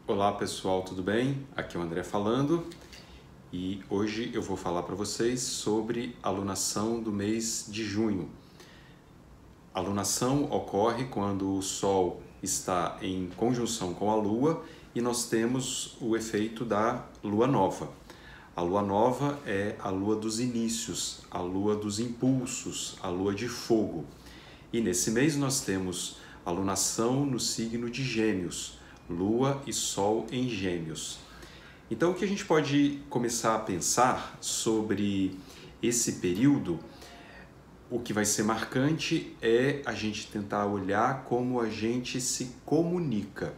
Olá pessoal, tudo bem? Aqui é o André falando e hoje eu vou falar para vocês sobre a lunação do mês de junho. A lunação ocorre quando o Sol está em conjunção com a Lua e nós temos o efeito da Lua Nova. A Lua Nova é a Lua dos inícios, a Lua dos impulsos, a Lua de fogo. E nesse mês nós temos a lunação no signo de Gêmeos, Lua e Sol em Gêmeos. Então o que a gente pode começar a pensar sobre esse período, o que vai ser marcante é a gente tentar olhar como a gente se comunica.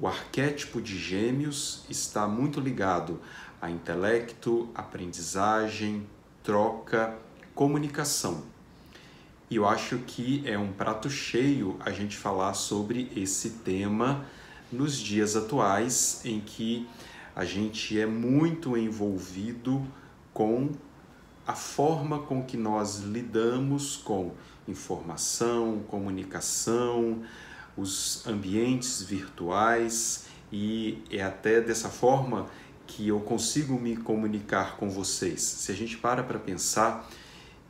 O arquétipo de Gêmeos está muito ligado a intelecto, aprendizagem, troca, comunicação. E eu acho que é um prato cheio a gente falar sobre esse tema nos dias atuais, em que a gente é muito envolvido com a forma com que nós lidamos com informação, comunicação, os ambientes virtuais, e é até dessa forma que eu consigo me comunicar com vocês. Se a gente para pensar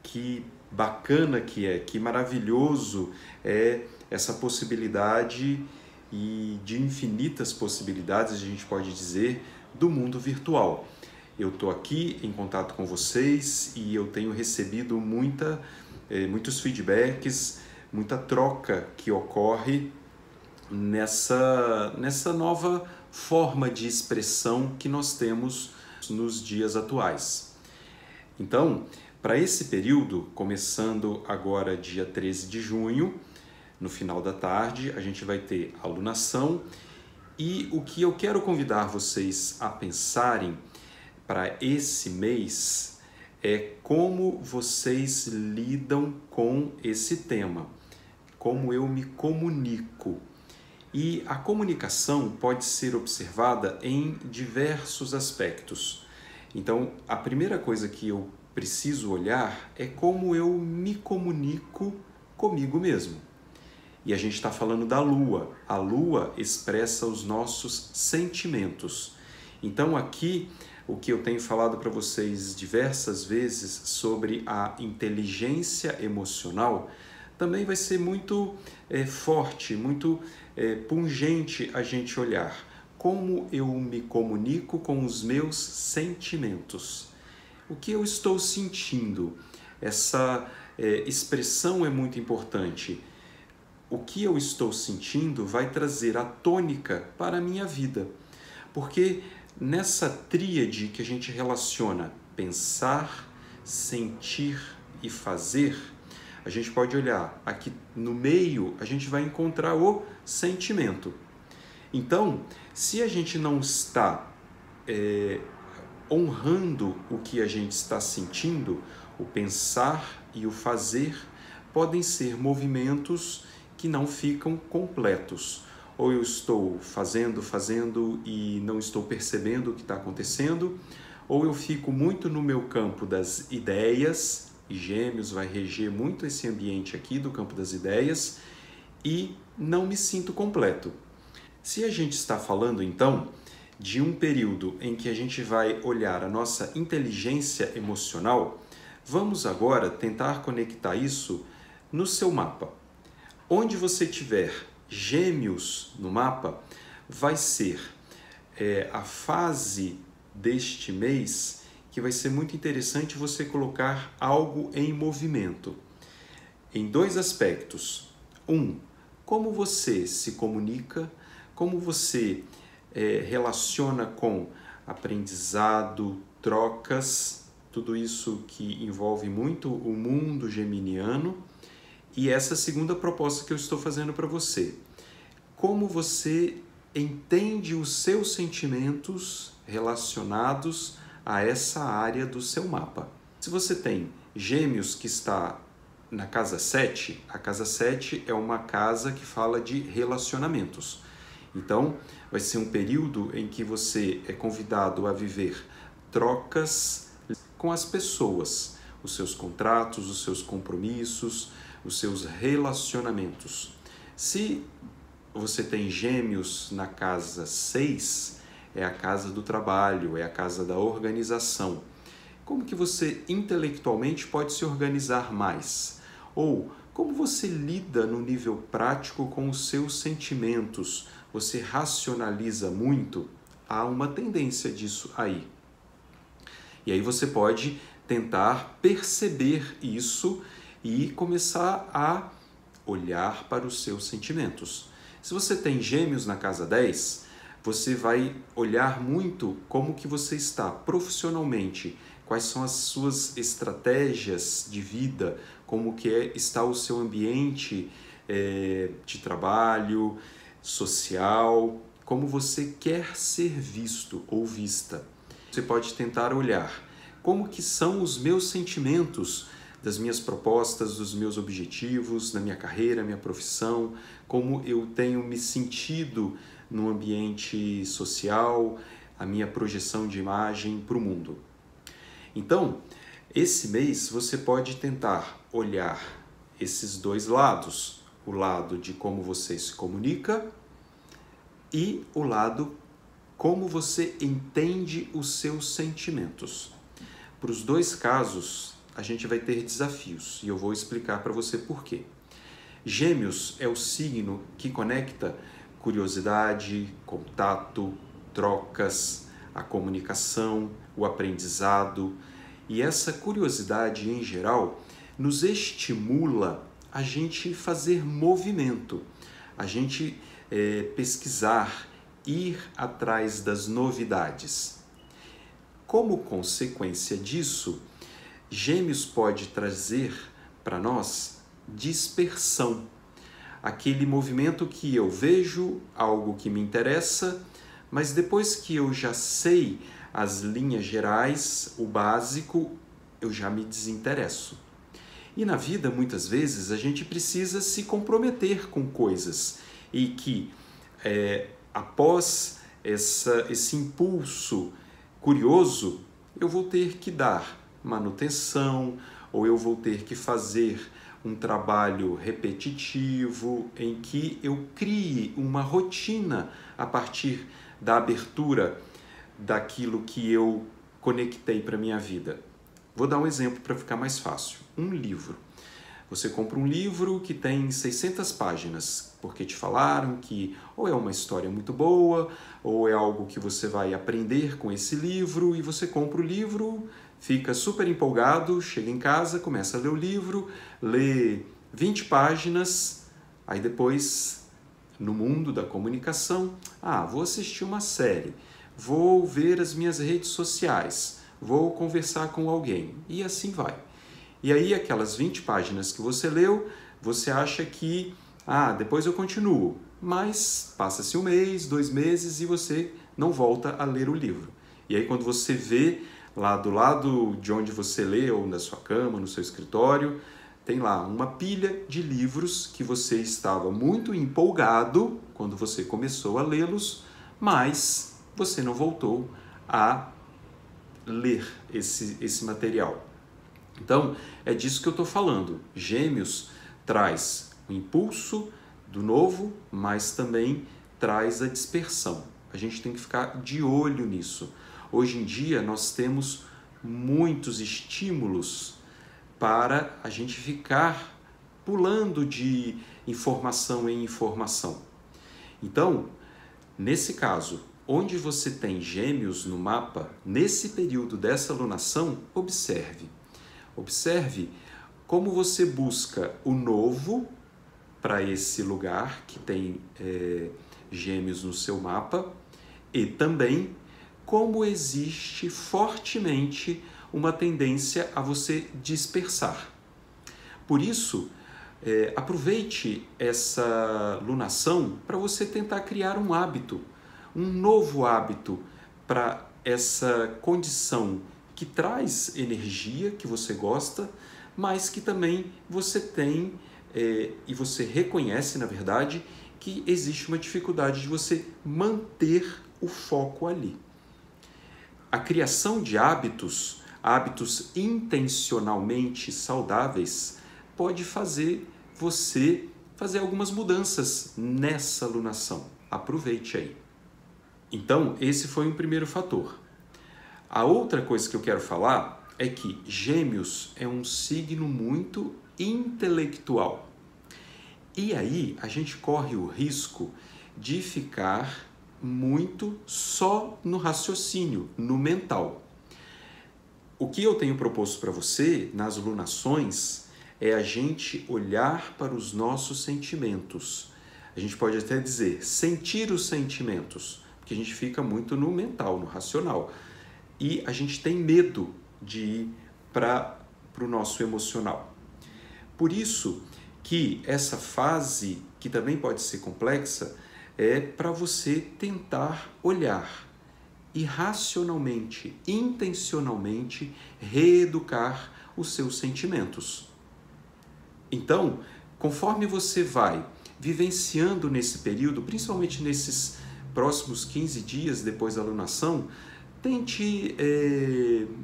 que bacana que maravilhoso é essa possibilidade e de infinitas possibilidades, a gente pode dizer, do mundo virtual. Eu estou aqui em contato com vocês e eu tenho recebido muitos feedbacks, muita troca que ocorre nessa nova forma de expressão que nós temos nos dias atuais. Então, para esse período, começando agora dia 13 de junho, no final da tarde, a gente vai ter a lunação, e o que eu quero convidar vocês a pensarem para esse mês é como vocês lidam com esse tema, como eu me comunico. E a comunicação pode ser observada em diversos aspectos. Então, a primeira coisa que eu preciso olhar é como eu me comunico comigo mesmo. E a gente está falando da Lua. A Lua expressa os nossos sentimentos. Então aqui, o que eu tenho falado para vocês diversas vezes sobre a inteligência emocional, também vai ser muito forte, muito pungente a gente olhar. Como eu me comunico com os meus sentimentos. O que eu estou sentindo? Essa expressão é muito importante. O que eu estou sentindo vai trazer a tônica para a minha vida. Porque nessa tríade que a gente relaciona pensar, sentir e fazer, a gente pode olhar aqui no meio, a gente vai encontrar o sentimento. Então, se a gente não está honrando o que a gente está sentindo, o pensar e o fazer podem ser movimentos que não ficam completos. Ou eu estou fazendo e não estou percebendo o que está acontecendo, ou eu fico muito no meu campo das ideias, e Gêmeos vai reger muito esse ambiente aqui do campo das ideias, e não me sinto completo. Se a gente está falando, então, de um período em que a gente vai olhar a nossa inteligência emocional, vamos agora tentar conectar isso no seu mapa. Onde você tiver Gêmeos no mapa, vai ser a fase deste mês que vai ser muito interessante você colocar algo em movimento. Em dois aspectos. Como você se comunica, como você relaciona com aprendizado, trocas, tudo isso que envolve muito o mundo geminiano. E essa segunda proposta que eu estou fazendo para você. Como você entende os seus sentimentos relacionados a essa área do seu mapa. Se você tem Gêmeos que está na casa 7, a casa 7 é uma casa que fala de relacionamentos. Então, vai ser um período em que você é convidado a viver trocas com as pessoas, os seus contratos, os seus compromissos, os seus relacionamentos. Se você tem Gêmeos na casa 6, é a casa do trabalho, é a casa da organização. Como que você intelectualmente pode se organizar mais? Ou como você lida no nível prático com os seus sentimentos? Você racionaliza muito? Há uma tendência disso aí. E aí você pode tentar perceber isso e começar a olhar para os seus sentimentos. Se você tem Gêmeos na casa 10, você vai olhar muito como que você está profissionalmente, quais são as suas estratégias de vida, como que está o seu ambiente de trabalho, social, como você quer ser visto ou vista. Você pode tentar olhar como que são os meus sentimentos das minhas propostas, dos meus objetivos, da minha carreira, minha profissão, como eu tenho me sentido no ambiente social, a minha projeção de imagem para o mundo. Então, esse mês você pode tentar olhar esses dois lados, o lado de como você se comunica e o lado como você entende os seus sentimentos. Para os dois casos, a gente vai ter desafios e eu vou explicar para você por quê. Gêmeos é o signo que conecta curiosidade, contato, trocas, a comunicação, o aprendizado. E essa curiosidade, em geral, nos estimula a gente fazer movimento, a gente pesquisar, ir atrás das novidades. Como consequência disso, Gêmeos pode trazer para nós dispersão. Aquele movimento que eu vejo, algo que me interessa, mas depois que eu já sei as linhas gerais, o básico, eu já me desinteresso. E na vida, muitas vezes, a gente precisa se comprometer com coisas e que, após esse impulso curioso, eu vou ter que dar manutenção ou eu vou ter que fazer um trabalho repetitivo em que eu crie uma rotina a partir da abertura daquilo que eu conectei para a minha vida. Vou dar um exemplo para ficar mais fácil. Um livro. Você compra um livro que tem 600 páginas, porque te falaram que ou é uma história muito boa, ou é algo que você vai aprender com esse livro, e você compra o livro, fica super empolgado, chega em casa, começa a ler o livro, lê 20 páginas, aí depois, no mundo da comunicação, vou assistir uma série, vou ver as minhas redes sociais, vou conversar com alguém, e assim vai. E aí aquelas 20 páginas que você leu, você acha que, depois eu continuo, mas passa-se um mês, 2 meses e você não volta a ler o livro. E aí quando você vê lá do lado de onde você lê, ou na sua cama, no seu escritório, tem lá uma pilha de livros que você estava muito empolgado quando você começou a lê-los, mas você não voltou a ler esse material. Então, é disso que eu estou falando. Gêmeos traz o impulso do novo, mas também traz a dispersão. A gente tem que ficar de olho nisso. Hoje em dia, nós temos muitos estímulos para a gente ficar pulando de informação em informação. Então, nesse caso, onde você tem Gêmeos no mapa, nesse período dessa alunação, observe. Observe como você busca o novo para esse lugar que tem Gêmeos no seu mapa e também como existe fortemente uma tendência a você dispersar. Por isso, aproveite essa lunação para você tentar criar um hábito, um novo hábito para essa condição que traz energia, que você gosta, mas que também você tem e você reconhece, na verdade, que existe uma dificuldade de você manter o foco ali. A criação de hábitos intencionalmente saudáveis, pode fazer você fazer algumas mudanças nessa alunação. Aproveite aí. Então, esse foi um primeiro fator. A outra coisa que eu quero falar é que Gêmeos é um signo muito intelectual. E aí a gente corre o risco de ficar muito só no raciocínio, no mental. O que eu tenho proposto para você nas alunações é a gente olhar para os nossos sentimentos. A gente pode até dizer sentir os sentimentos, porque a gente fica muito no mental, no racional. E a gente tem medo de ir para o nosso emocional. Por isso que essa fase, que também pode ser complexa, é para você tentar olhar e racionalmente, intencionalmente, reeducar os seus sentimentos. Então, conforme você vai vivenciando nesse período, principalmente nesses próximos 15 dias depois da alunação, tente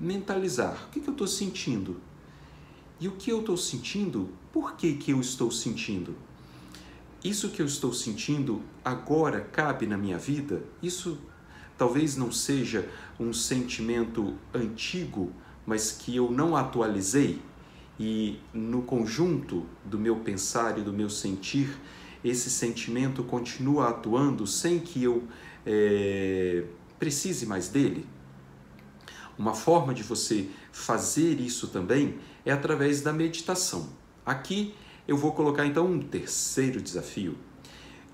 mentalizar. O que eu estou sentindo? E o que eu estou sentindo, por que eu estou sentindo? Isso que eu estou sentindo agora cabe na minha vida? Isso talvez não seja um sentimento antigo, mas que eu não atualizei? E no conjunto do meu pensar e do meu sentir, esse sentimento continua atuando sem que eu precise mais dele? Uma forma de você fazer isso também é através da meditação. Aqui eu vou colocar então um terceiro desafio.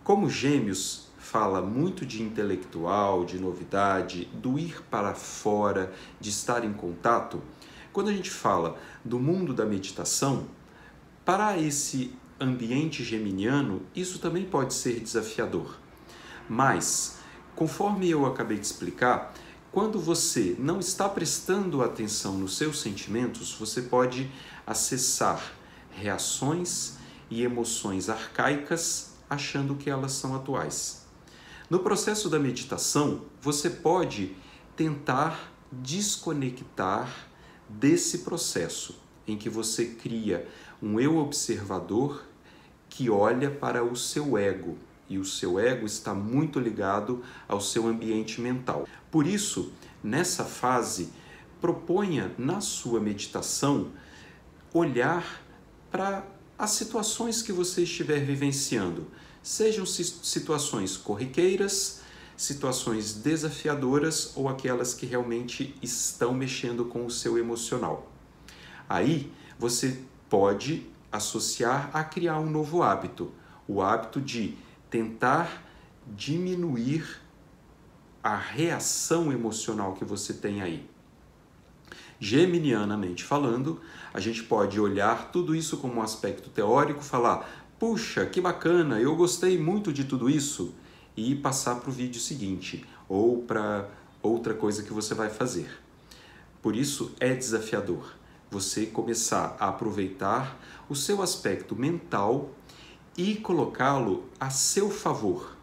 Como Gêmeos fala muito de intelectual, de novidade, do ir para fora, de estar em contato, quando a gente fala do mundo da meditação, para esse ambiente geminiano, isso também pode ser desafiador. Mas, conforme eu acabei de explicar, quando você não está prestando atenção nos seus sentimentos, você pode acessar reações e emoções arcaicas achando que elas são atuais. No processo da meditação, você pode tentar desconectar desse processo em que você cria um eu observador que olha para o seu ego, e o seu ego está muito ligado ao seu ambiente mental. Por isso, nessa fase, proponha na sua meditação olhar para as situações que você estiver vivenciando, sejam situações corriqueiras, situações desafiadoras ou aquelas que realmente estão mexendo com o seu emocional. Aí você pode associar a criar um novo hábito, o hábito de tentar diminuir a reação emocional que você tem aí. Geminianamente falando, a gente pode olhar tudo isso como um aspecto teórico, falar, puxa, que bacana, eu gostei muito de tudo isso, e passar para o vídeo seguinte, ou para outra coisa que você vai fazer. Por isso é desafiador você começar a aproveitar o seu aspecto mental e colocá-lo a seu favor.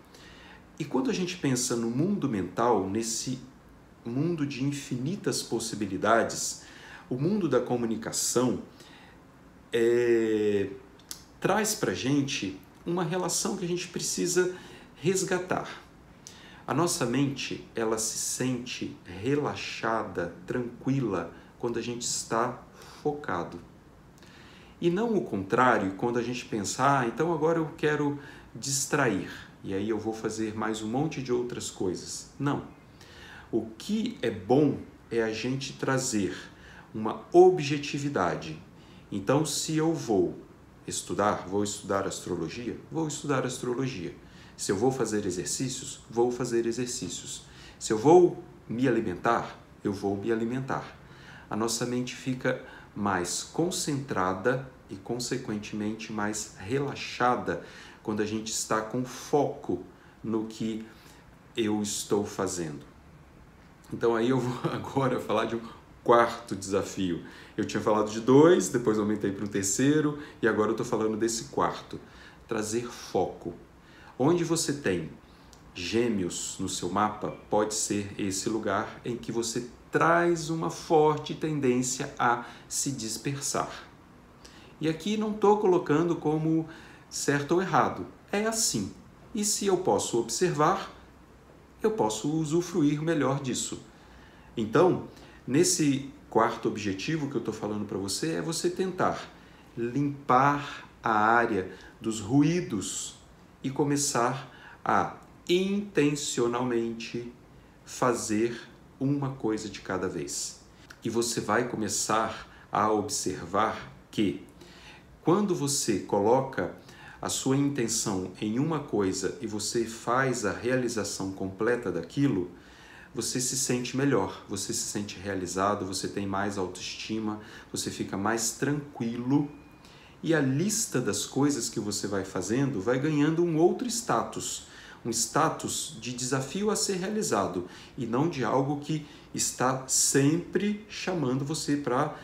E quando a gente pensa no mundo mental, nesse mundo de infinitas possibilidades, o mundo da comunicação traz para a gente uma relação que a gente precisa resgatar. A nossa mente, ela se sente relaxada, tranquila, quando a gente está focado. E não o contrário, quando a gente pensa, então agora eu quero distrair, e aí eu vou fazer mais um monte de outras coisas. Não. O que é bom é a gente trazer uma objetividade. Então, se eu vou estudar astrologia, vou estudar astrologia. Se eu vou fazer exercícios, vou fazer exercícios. Se eu vou me alimentar, eu vou me alimentar. A nossa mente fica mais concentrada e, consequentemente, mais relaxada quando a gente está com foco no que eu estou fazendo. Então, aí eu vou agora falar de um quarto desafio. Eu tinha falado de 2, depois aumentei para um terceiro e agora eu estou falando desse quarto. Trazer foco. Onde você tem Gêmeos no seu mapa, pode ser esse lugar em que você traz uma forte tendência a se dispersar. E aqui não estou colocando como certo ou errado. É assim. E se eu posso observar, eu posso usufruir melhor disso. Então, nesse quarto objetivo que eu estou falando para você, é você tentar limpar a área dos ruídos e começar a intencionalmente fazer uma coisa de cada vez. E você vai começar a observar que quando você coloca a sua intenção em uma coisa e você faz a realização completa daquilo, você se sente melhor, você se sente realizado, você tem mais autoestima, você fica mais tranquilo e a lista das coisas que você vai fazendo vai ganhando um outro status, um status de desafio a ser realizado e não de algo que está sempre chamando você para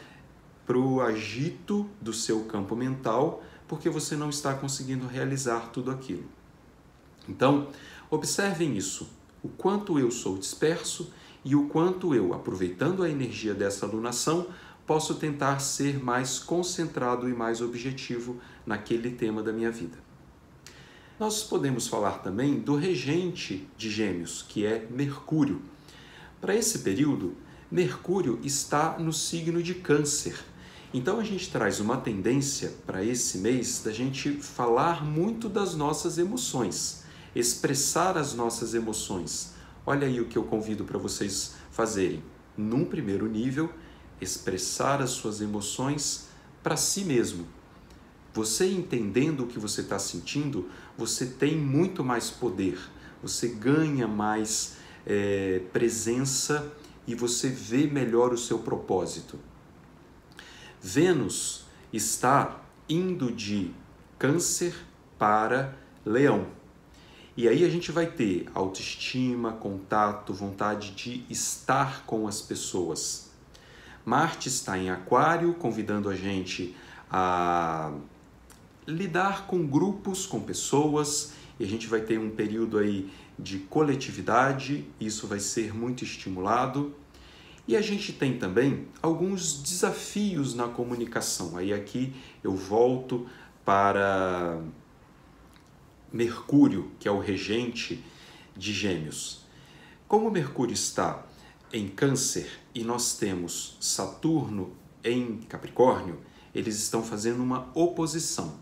o agito do seu campo mental, porque você não está conseguindo realizar tudo aquilo. Então, observem isso, o quanto eu sou disperso e o quanto eu, aproveitando a energia dessa alunação, posso tentar ser mais concentrado e mais objetivo naquele tema da minha vida. Nós podemos falar também do regente de Gêmeos, que é Mercúrio. Para esse período, Mercúrio está no signo de Câncer. Então a gente traz uma tendência para esse mês da gente falar muito das nossas emoções, expressar as nossas emoções. Olha aí o que eu convido para vocês fazerem. Num primeiro nível, expressar as suas emoções para si mesmo. Você entendendo o que você está sentindo, você tem muito mais poder, você ganha mais presença e você vê melhor o seu propósito. Vênus está indo de Câncer para Leão. E aí a gente vai ter autoestima, contato, vontade de estar com as pessoas. Marte está em Aquário, convidando a gente a lidar com grupos, com pessoas, e a gente vai ter um período aí de coletividade, isso vai ser muito estimulado. E a gente tem também alguns desafios na comunicação. Aí aqui eu volto para Mercúrio, que é o regente de Gêmeos. Como Mercúrio está em Câncer e nós temos Saturno em Capricórnio, eles estão fazendo uma oposição.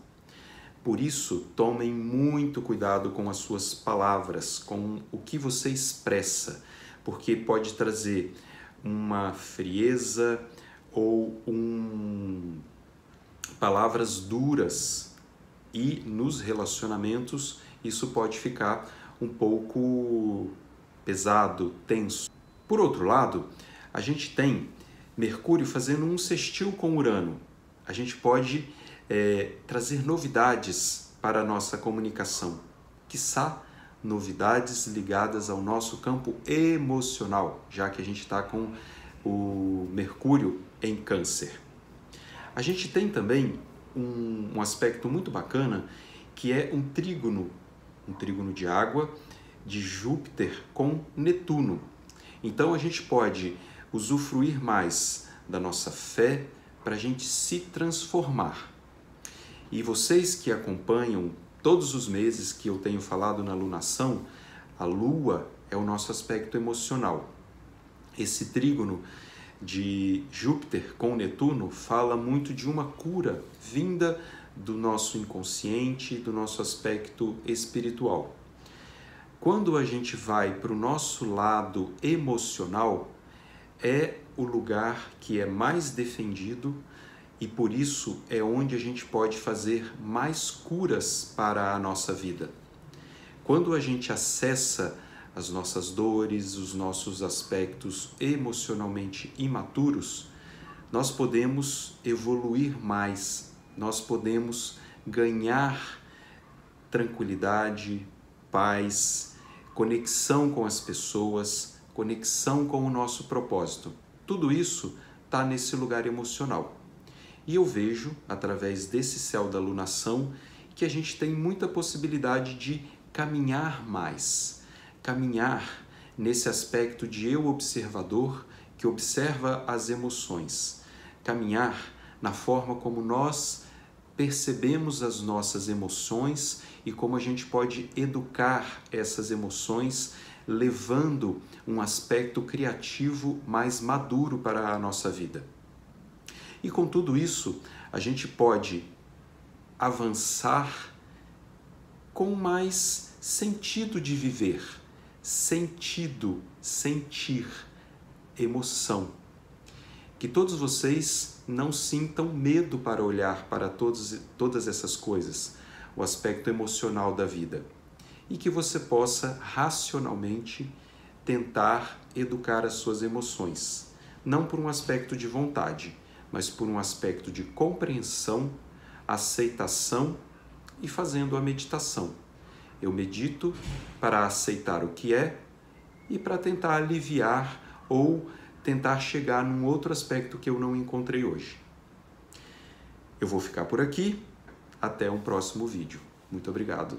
Por isso, tomem muito cuidado com as suas palavras, com o que você expressa, porque pode trazer uma frieza ou palavras duras e nos relacionamentos isso pode ficar um pouco pesado, tenso. Por outro lado, a gente tem Mercúrio fazendo um sextil com Urano. A gente pode trazer novidades para a nossa comunicação, quiçá novidades ligadas ao nosso campo emocional, já que a gente está com o Mercúrio em Câncer. A gente tem também um aspecto muito bacana, que é um trígono de água de Júpiter com Netuno. Então a gente pode usufruir mais da nossa fé para a gente se transformar. E vocês que acompanham todos os meses que eu tenho falado na alunação, a Lua é o nosso aspecto emocional. Esse trígono de Júpiter com Netuno fala muito de uma cura vinda do nosso inconsciente, do nosso aspecto espiritual. Quando a gente vai para o nosso lado emocional, é o lugar que é mais defendido e por isso é onde a gente pode fazer mais curas para a nossa vida. Quando a gente acessa as nossas dores, os nossos aspectos emocionalmente imaturos, nós podemos evoluir mais, nós podemos ganhar tranquilidade, paz, conexão com as pessoas, conexão com o nosso propósito. Tudo isso está nesse lugar emocional. E eu vejo, através desse céu da alunação, que a gente tem muita possibilidade de caminhar mais. Caminhar nesse aspecto de eu observador que observa as emoções. Caminhar na forma como nós percebemos as nossas emoções e como a gente pode educar essas emoções, levando um aspecto criativo mais maduro para a nossa vida. E com tudo isso, a gente pode avançar com mais sentido de viver, sentido, sentir, emoção. Que todos vocês não sintam medo para olhar para todas essas coisas, o aspecto emocional da vida, e que você possa racionalmente tentar educar as suas emoções, não por um aspecto de vontade, mas por um aspecto de compreensão, aceitação e fazendo a meditação. Eu medito para aceitar o que é e para tentar aliviar ou tentar chegar num outro aspecto que eu não encontrei hoje. Eu vou ficar por aqui. Até um próximo vídeo. Muito obrigado.